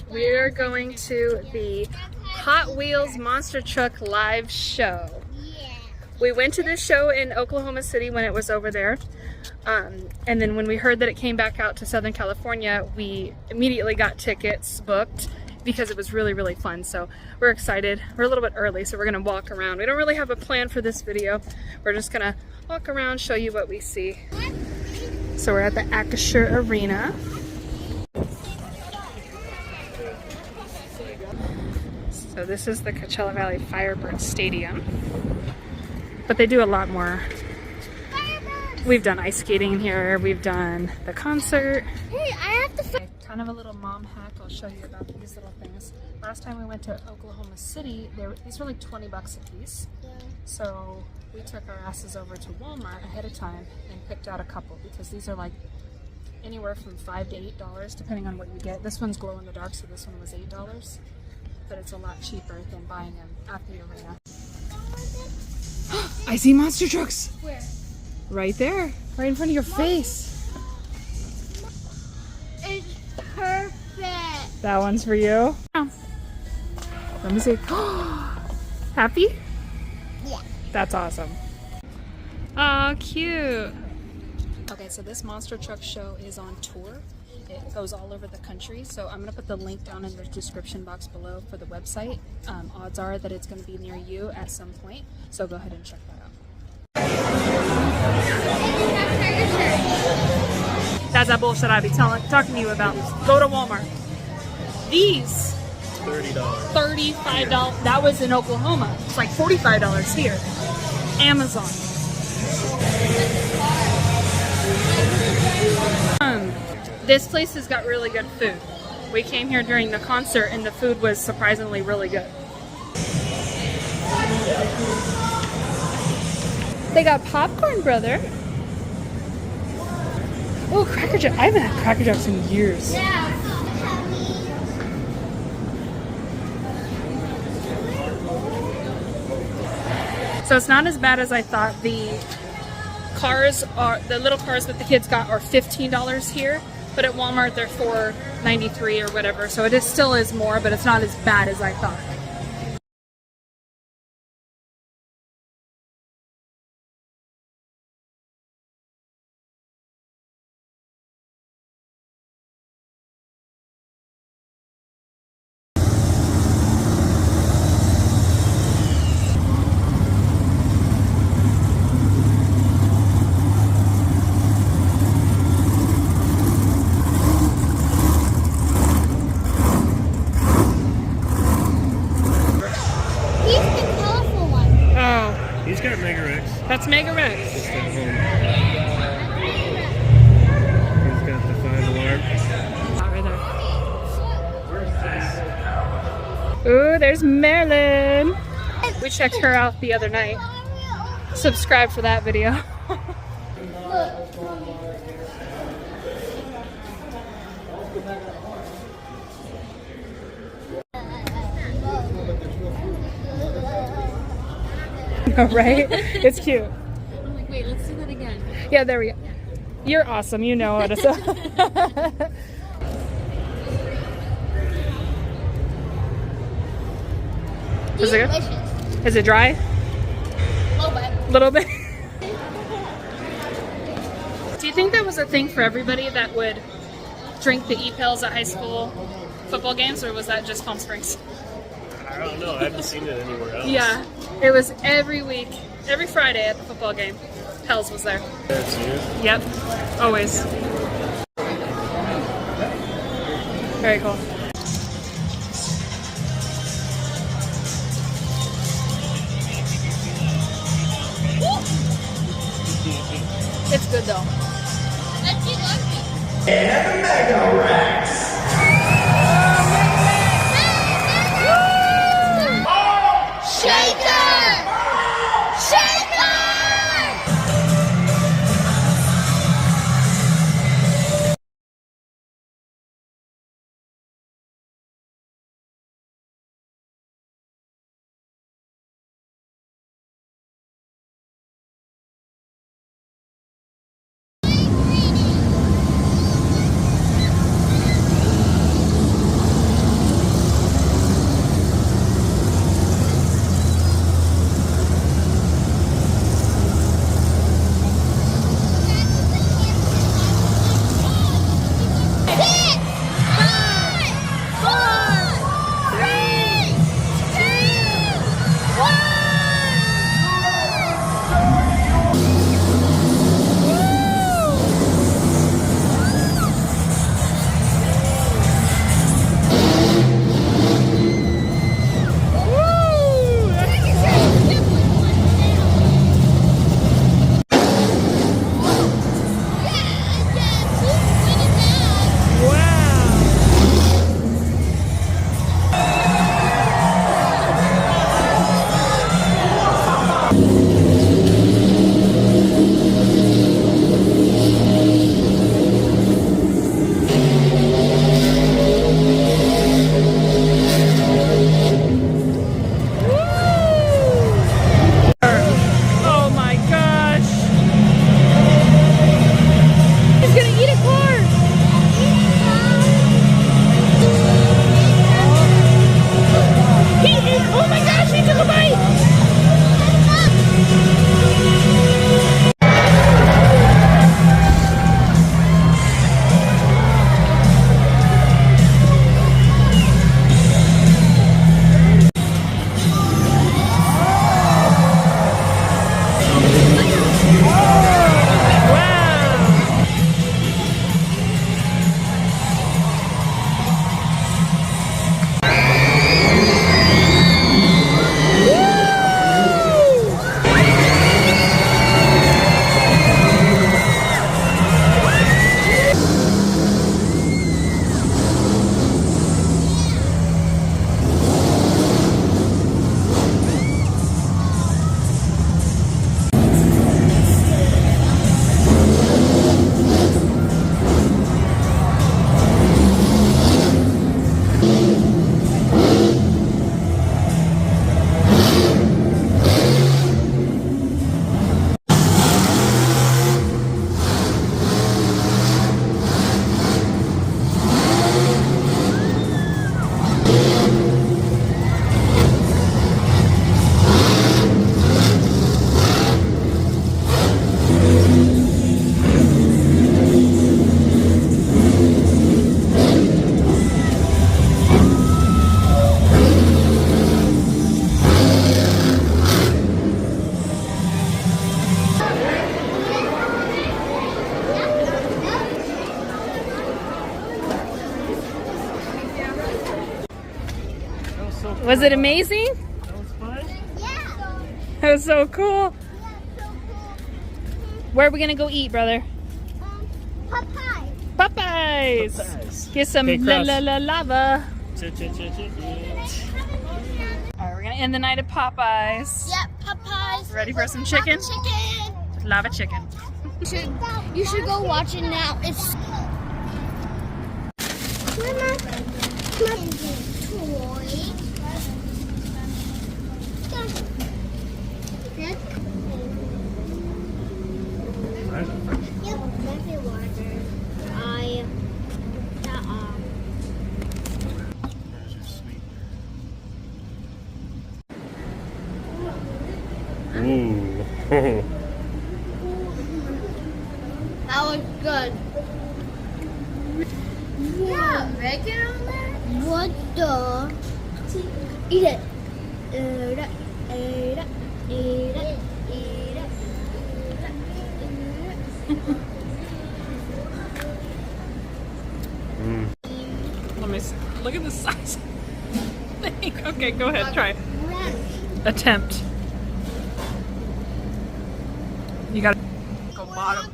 We're going to the Hot Wheels Monster Truck live show. We went to this show in Oklahoma City when it was over there. And then when we heard that it came back out to Southern California, we immediately got tickets booked because it was really, really fun. So we're excited. We're a little bit early, so we're gonna walk around. We don't really have a plan for this video. We're just gonna walk around, show you what we see. So we're at the Acrisure Arena. So this is the Coachella Valley Firebird Stadium. But they do a lot more. We've done ice skating in here. We've done the concert. Hey, I have to Kind of a little mom hack. I'll show you about these little things. Last time we went to Oklahoma City, these were like 20 bucks a piece. So we took our asses over to Walmart ahead of time and picked out a couple because these are like anywhere from $5 to $8 depending on what you get. This one's glow in the dark, so this one was $8, but it's a lot cheaper than buying them at the arena. I see monster trucks. Where? Right there, right in front of your face. It's perfect. That one's for you. Oh. Let me see. Happy? Yeah. That's awesome. Oh, cute. Okay, so this monster truck show is on tour. It goes all over the country, so I'm going to put the link down in the description box below for the website. Odds are that it's going to be near you at some point, so go ahead and check that out. That's that bullshit I be talking to you about. Go to Walmart. These $30. $35. That was in Oklahoma. It's like $45 here. Amazon. This place has got really good food. We came here during the concert and the food was surprisingly really good. They got popcorn, brother. Oh, Cracker Jack. I haven't had Cracker Jacks in years. Yeah. So it's not as bad as I thought. The little cars that the kids got are $15 here, but at Walmart they're $4.93 or whatever. So it still is more, but it's not as bad as I thought. He's got Mega Rex. That's Mega Rex. Just at home. He's got the 5-alarm. Right there. Ooh, there's Marilyn. We checked her out the other night. Subscribe for that video. Right? It's cute. I'm like, wait, let's do that again. Yeah, there we go. You're awesome. You know how to say. Is it good? Is it dry? A Little bit. Do you think that was a thing for everybody that would drink the E-Pills at high school football games, or was that just Palm Springs? I don't know. I haven't seen it anywhere else. Yeah, it was every week, every Friday at the football game. Hells was there. That's you. Yep, always. Very cool. It's good though. And Mega Rex. Shaker! Shaker! so cool. Was it amazing? That was fun. Yeah. That was so cool. Yeah, so cool. Where are we gonna go eat, brother? Popeye. Popeyes. Popeyes. Get some Okay, la cross. la la lava. Ch-ch-ch-ch-ch. All right, we're gonna end the night at Popeyes. Yep, Popeyes. Ready for some chicken? Chicken. Lava chicken. You should go watch it now. It's. Mama, toy. Yep, coffee water. Those are sweet. Ooh. That was good. Yeah, bacon on there? What the? Eat it. Eat it. Eat it. Eat it. Eat it. Let me see. Look at the size. Okay, go ahead. Try it. Attempt. You gotta go bottom.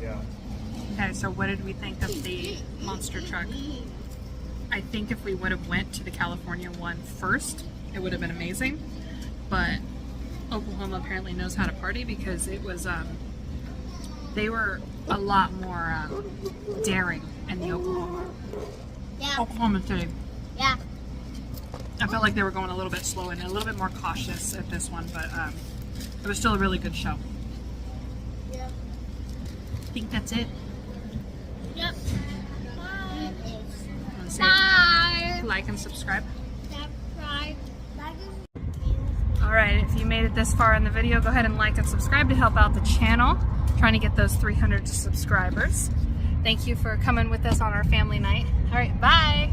Yeah. Okay, so what did we think of the monster truck? I think if we would have went to the California one first, it would have been amazing. But Oklahoma apparently knows how to party because it was, they were a lot more daring in the Oklahoma City. Yeah. I felt like they were going a little bit slow and a little bit more cautious at this one, but it was still a really good show. Yeah. I think that's it. Yep. Wanna say Bye. like and subscribe. Subscribe. All right, if you made it this far in the video, go ahead and like and subscribe to help out the channel. Trying to get those 300 subscribers. Thank you for coming with us on our family night. All right, bye.